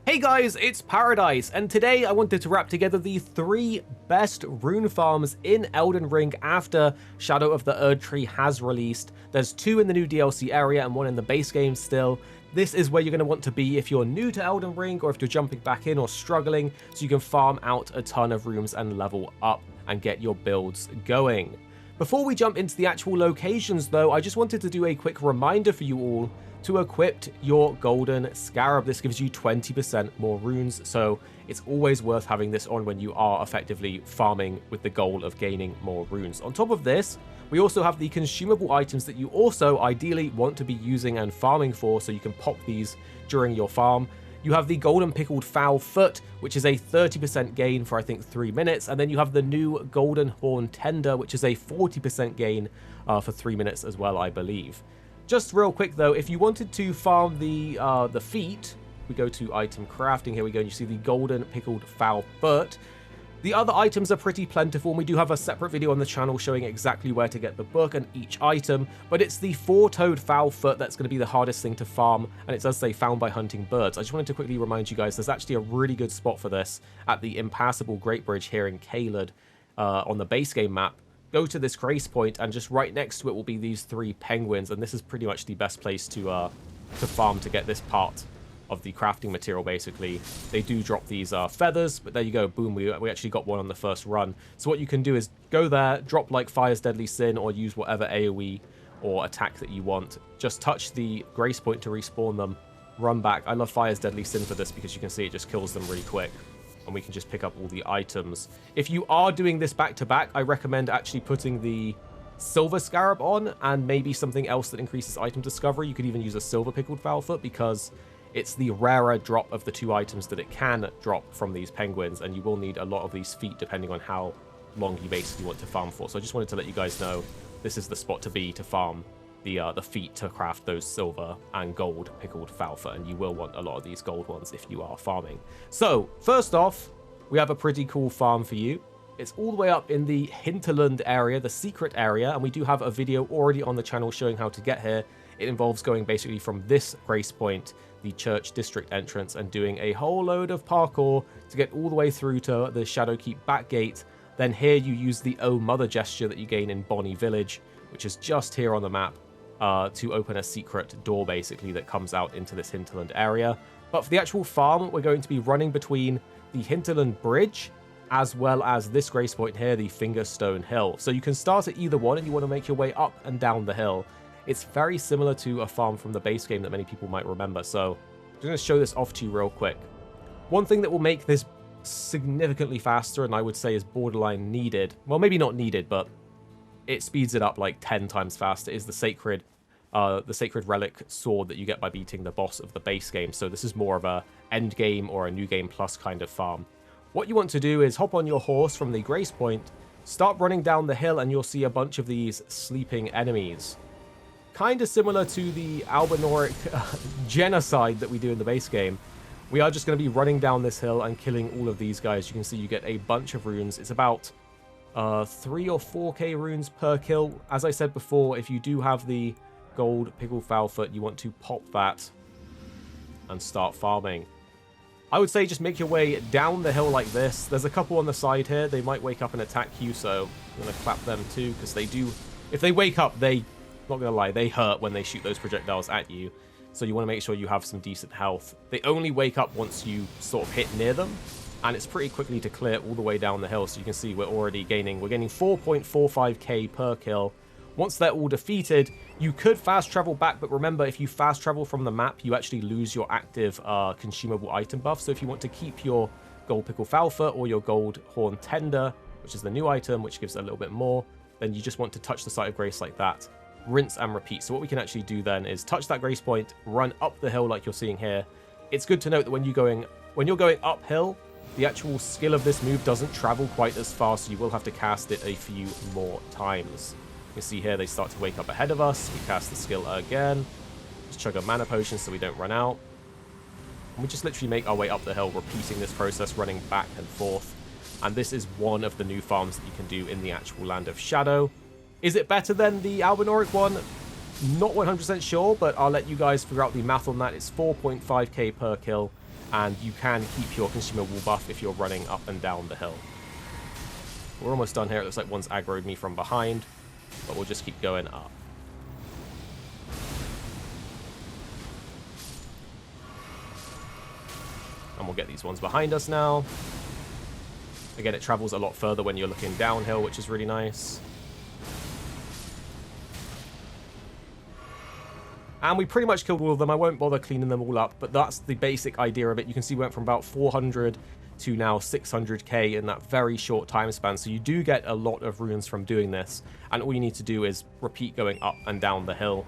Hey guys, it's Paradise, and today I wanted to wrap together the 3 best rune farms in Elden Ring after Shadow of the Erdtree has released. There's 2 in the new DLC area and 1 in the base game still. This is where you're going to want to be if you're new to Elden Ring or if you're jumping back in or struggling, so you can farm out a ton of runes and level up and get your builds going. Before we jump into the actual locations though, I just wanted to do a quick reminder for you all to equip your golden scarab. This gives you 20% more runes, so it's always worth having this on when you are effectively farming with the goal of gaining more runes. On top of this, we also have the consumable items that you also ideally want to be using and farming for, so you can pop these during your farm. You have the golden pickled fowl foot, which is a 30% gain for I think 3 minutes, and then you have the new golden horn tender, which is a 40% gain for 3 minutes as well, I believe. Just real quick though, if you wanted to farm the feet, we go to item crafting. Here we go, and you see the golden pickled fowl foot. The other items are pretty plentiful, and we do have a separate video on the channel showing exactly where to get the book and each item, but it's the 4-toed fowl foot that's going to be the hardest thing to farm, and it does say found by hunting birds. I just wanted to quickly remind you guys, there's actually a really good spot for this at the impassable Great Bridge here in Caelid on the base game map. Go to this grace point, and just right next to it will be these 3 penguins, and this is pretty much the best place to farm to get this part of the crafting material. Basically, they do drop these feathers, but there you go, boom, we actually got one on the first run. So what you can do is go there, drop like Fire's Deadly Sin, or use whatever AoE or attack that you want. Just touch the grace point to respawn them, run back. I love Fire's Deadly Sin for this because you can see it just kills them really quick, and we can just pick up all the items. If you are doing this back to back, I recommend actually putting the silver scarab on and maybe something else that increases item discovery. You could even use a silver pickled fowl foot because it's the rarer drop of the 2 items that it can drop from these penguins, and you will need a lot of these feet depending on how long you basically want to farm for. So I just wanted to let you guys know this is the spot to be to farm the feet to craft those silver and gold pickled fowl foot, and you will want a lot of these gold ones if you are farming. So first off, we have a pretty cool farm for you. It's all the way up in the Hinterland area, the secret area, and we do have a video already on the channel showing how to get here. It involves going basically from this grace point, the church district entrance, and doing a whole load of parkour to get all the way through to the Shadowkeep back gate. Then here you use the Oh Mother gesture that you gain in Bonnie Village, which is just here on the map, to open a secret door basically that comes out into this Hinterland area. But for the actual farm, we're going to be running between the Hinterland Bridge as well as this grace point here, the Fingerstone Hill. So you can start at either one, and you want to make your way up and down the hill. It's very similar to a farm from the base game that many people might remember, so I'm just going to show this off to you real quick. One thing that will make this significantly faster, and I would say is borderline needed, well, maybe not needed, but it speeds it up like 10 times faster, is the sacred relic sword that you get by beating the boss of the base game. So this is more of a end game or a new game plus kind of farm. What you want to do is hop on your horse from the grace point, start running down the hill, and you'll see a bunch of these sleeping enemies. Kind of similar to the Albinoric genocide that we do in the base game. We are just going to be running down this hill and killing all of these guys. You can see you get a bunch of runes. It's about 3 or 4k runes per kill. As I said before, if you do have the gold pickled fowl foot, you want to pop that and start farming. I would say just make your way down the hill like this. There's a couple on the side here. They might wake up and attack you, so I'm going to clap them too, because they do, if they wake up, not gonna lie, they hurt when they shoot those projectiles at you, so you want to make sure you have some decent health. They only wake up once you sort of hit near them, and it's pretty quickly to clear all the way down the hill. So you can see we're gaining 4.45k per kill. Once they're all defeated, you could fast travel back, but remember, if you fast travel from the map, you actually lose your active consumable item buff. So if you want to keep your gold pickle fowl foot or your gold horn tender, which is the new item, which gives a little bit more, then you just want to touch the site of grace like that, rinse and repeat. So what we can actually do then is touch that grace point, run up the hill like you're seeing here. It's good to note that when you're going uphill, the actual skill of this move doesn't travel quite as fast, so you will have to cast it a few more times. You can see here they start to wake up ahead of us. We cast the skill again, just chug a mana potion so we don't run out, and we just literally make our way up the hill, repeating this process, running back and forth. And this is one of the new farms that you can do in the actual Land of Shadow. Is it better than the Albinoric one? Not 100% sure, but I'll let you guys figure out the math on that. It's 4.5k per kill, and you can keep your consumable buff if you're running up and down the hill. We're almost done here. It looks like one's aggroed me from behind, but we'll just keep going up. And we'll get these ones behind us now. Again, it travels a lot further when you're looking downhill, which is really nice. And we pretty much killed all of them. I won't bother cleaning them all up, but that's the basic idea of it. You can see we went from about 400 to now 600k in that very short time span. So you do get a lot of runes from doing this. And all you need to do is repeat going up and down the hill.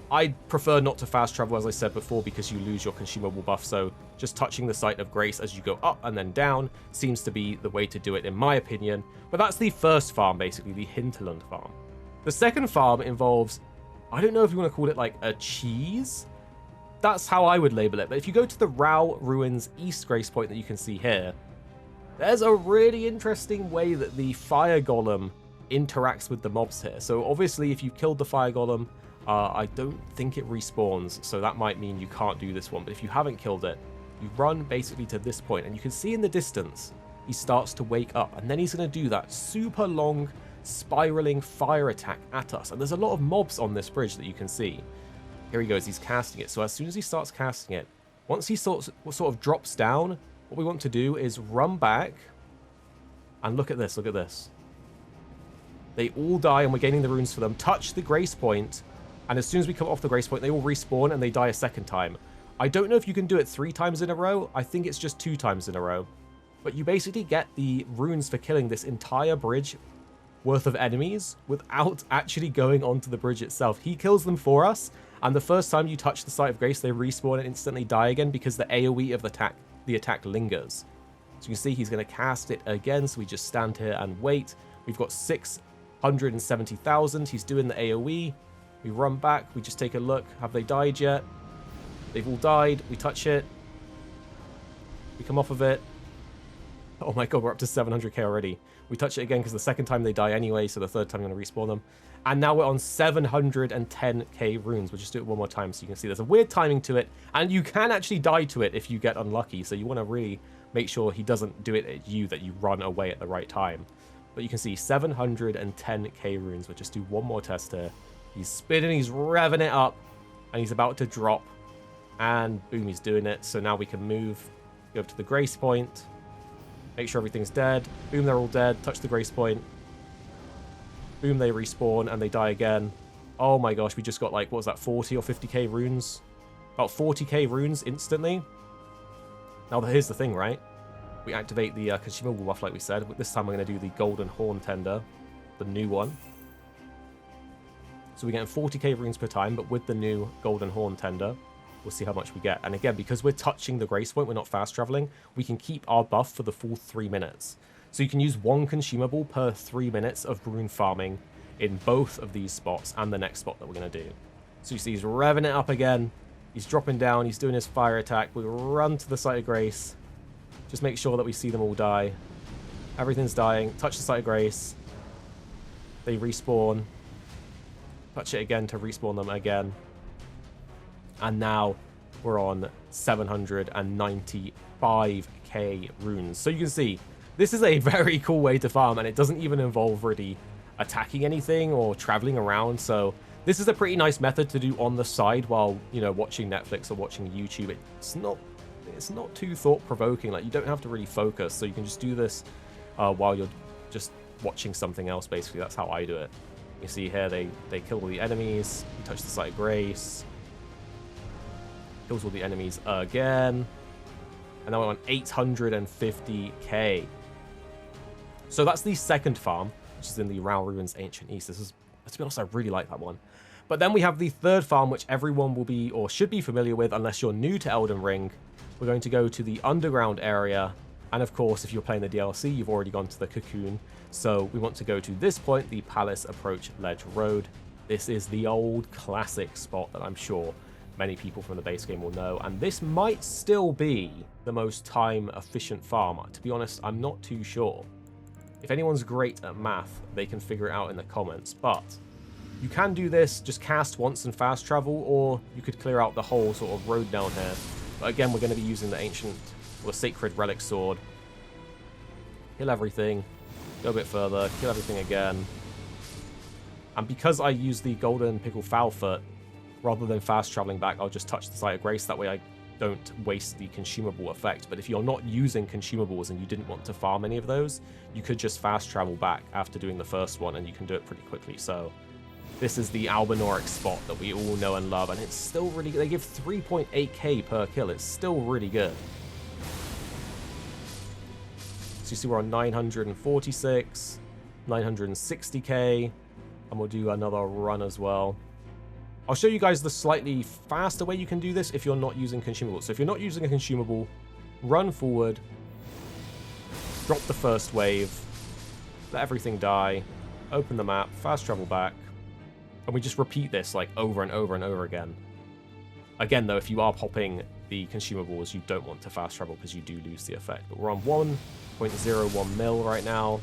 I prefer not to fast travel, as I said before, because you lose your consumable buff. So just touching the site of grace as you go up and then down seems to be the way to do it, in my opinion. But that's the first farm, basically, the Hinterland farm. The second farm involves, I don't know if you want to call it like a cheese. That's how I would label it. But if you go to the Rauh Ruins East Grace Point that you can see here, there's a really interesting way that the fire golem interacts with the mobs here. So obviously, if you killed the fire golem, I don't think it respawns, so that might mean you can't do this one. But if you haven't killed it, you run basically to this point, and you can see in the distance, he starts to wake up, and then he's going to do that super long, spiraling fire attack at us. And there's a lot of mobs on this bridge that you can see. Here he goes, he's casting it. So as soon as he starts casting it, once he sort of drops down, what we want to do is run back, and look at this, look at this. They all die, and we're gaining the runes for them. Touch the grace point, and as soon as we come off the grace point, they all respawn and they die a second time. I don't know if you can do it 3 times in a row. I think it's just 2 times in a row. But you basically get the runes for killing this entire bridge worth of enemies without actually going onto the bridge itself. He kills them for us, and the first time you touch the site of grace, they respawn and instantly die again because the AoE of the attack lingers. So you can see he's going to cast it again, so we just stand here and wait. We've got 670,000. He's doing the AoE. We run back, we just take a look. Have they died yet? They've all died. We touch it. We come off of it. Oh my god, we're up to 700k already. We touch it again because the second time they die anyway, so the third time I'm going to respawn them. And now we're on 710k runes. We'll just do it one more time so you can see there's a weird timing to it. And you can actually die to it if you get unlucky. So you want to really make sure he doesn't do it at you, that you run away at the right time. But you can see 710k runes. We'll just do one more test here. He's spinning, he's revving it up, and he's about to drop. And boom, he's doing it. So now we can move, go up to the grace point, make sure everything's dead. Boom, they're all dead. Touch the grace point. Boom, they respawn, and they die again. Oh my gosh, we just got like, what was that, 40 or 50k runes? About 40k runes instantly. Now, here's the thing, right? We activate the consumable buff like we said. This time we're going to do the Golden Horn Tender, the new one. So we're getting 40k runes per time, but with the new Golden Horn Tender, we'll see how much we get. And again, because we're touching the grace point, we're not fast traveling, we can keep our buff for the full 3 minutes. So you can use 1 consumable per 3 minutes of rune farming in both of these spots and the next spot that we're going to do. So you see he's revving it up again. He's dropping down. He's doing his fire attack. We run to the site of grace. Just make sure that we see them all die. Everything's dying. Touch the site of grace. They respawn. Touch it again to respawn them again. And now we're on 795k runes. So you can see, this is a very cool way to farm, and it doesn't even involve really attacking anything or traveling around. So this is a pretty nice method to do on the side while, you know, watching Netflix or watching YouTube. It's not too thought-provoking. Like, you don't have to really focus, so you can just do this while you're just watching something else, basically. That's how I do it. You see here, they kill all the enemies. You touch the site of grace. Kills all the enemies again. And now we're on 850k. So that's the second farm, which is in the Rauh Ruins Ancient East. This is, to be honest, I really like that one. But then we have the third farm, which everyone will be or should be familiar with unless you're new to Elden Ring. We're going to go to the underground area. And of course, if you're playing the DLC, you've already gone to the Cocoon. So we want to go to this point, the Palace Approach Ledge Road. This is the old classic spot that I'm sure many people from the base game will know. And this might still be the most time-efficient farm. To be honest, I'm not too sure. If anyone's great at math, they can figure it out in the comments. But you can do this, just cast once and fast travel, or you could clear out the whole sort of road down here But again, we're going to be using the ancient or sacred relic sword. Kill everything. Go a bit further. Kill everything again. And because I use the golden pickle foul foot, rather than fast traveling back, I'll just touch the site of grace. That way I don't waste the consumable effect. But if you're not using consumables and you didn't want to farm any of those, you could just fast travel back after doing the first one, and you can do it pretty quickly. So this is the Albinoric spot that we all know and love, and it's still really good. They give 3.8k per kill. It's still really good. So you see we're on 946, 960k, and we'll do another run as well. I'll show you guys the slightly faster way you can do this if you're not using consumables. So if you're not using a consumable, run forward, drop the first wave, let everything die, open the map, fast travel back, and we just repeat this like over and over and over again. Again though, if you are popping the consumables, you don't want to fast travel because you do lose the effect. But we're on 1.01 mil right now.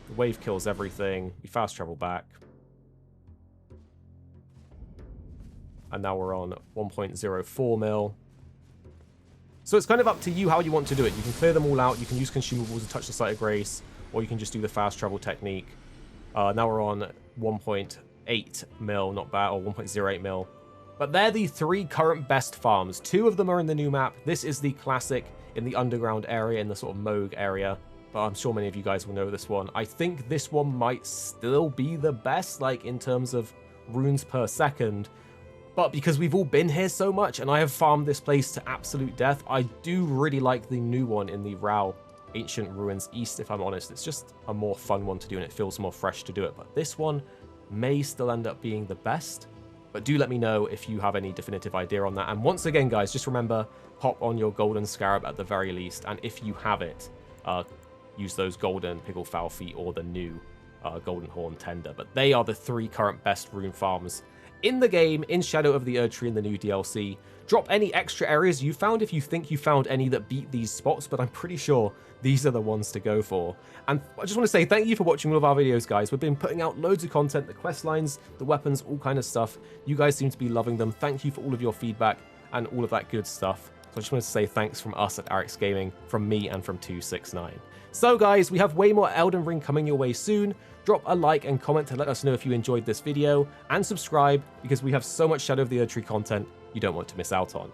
The wave kills everything. We fast travel back. And now we're on 1.04 mil. So it's kind of up to you how you want to do it. You can clear them all out. You can use consumables to touch the site of grace, or you can just do the fast travel technique. Now we're on 1.8 mil, not bad, or 1.08 mil. But they're the 3 current best farms. 2 of them are in the new map. This is the classic in the underground area, in the sort of Moog area. But I'm sure many of you guys will know this one. I think this one might still be the best, like in terms of runes per second. But because we've all been here so much, and I have farmed this place to absolute death, I do really like the new one in the Rauh Ancient Ruins East, if I'm honest. It's just a more fun one to do, and it feels more fresh to do it. But this one may still end up being the best. But do let me know if you have any definitive idea on that. And once again, guys, just remember, pop on your golden scarab at the very least. And if you have it, use those golden pickle foul feet or the new golden horn tender. But they are the 3 current best rune farms in the game, in Shadow of the Erdtree in the new DLC. Drop any extra areas you found if you think you found any that beat these spots, but I'm pretty sure these are the ones to go for. And I just want to say thank you for watching all of our videos, guys. We've been putting out loads of content, the quest lines, the weapons, all kind of stuff. You guys seem to be loving them. Thank you for all of your feedback and all of that good stuff. So I just wanted to say thanks from us at Arix Gaming, from me and from 269. So guys, we have way more Elden Ring coming your way soon. Drop a like and comment to let us know if you enjoyed this video, and subscribe because we have so much Shadow of the Erdtree content you don't want to miss out on.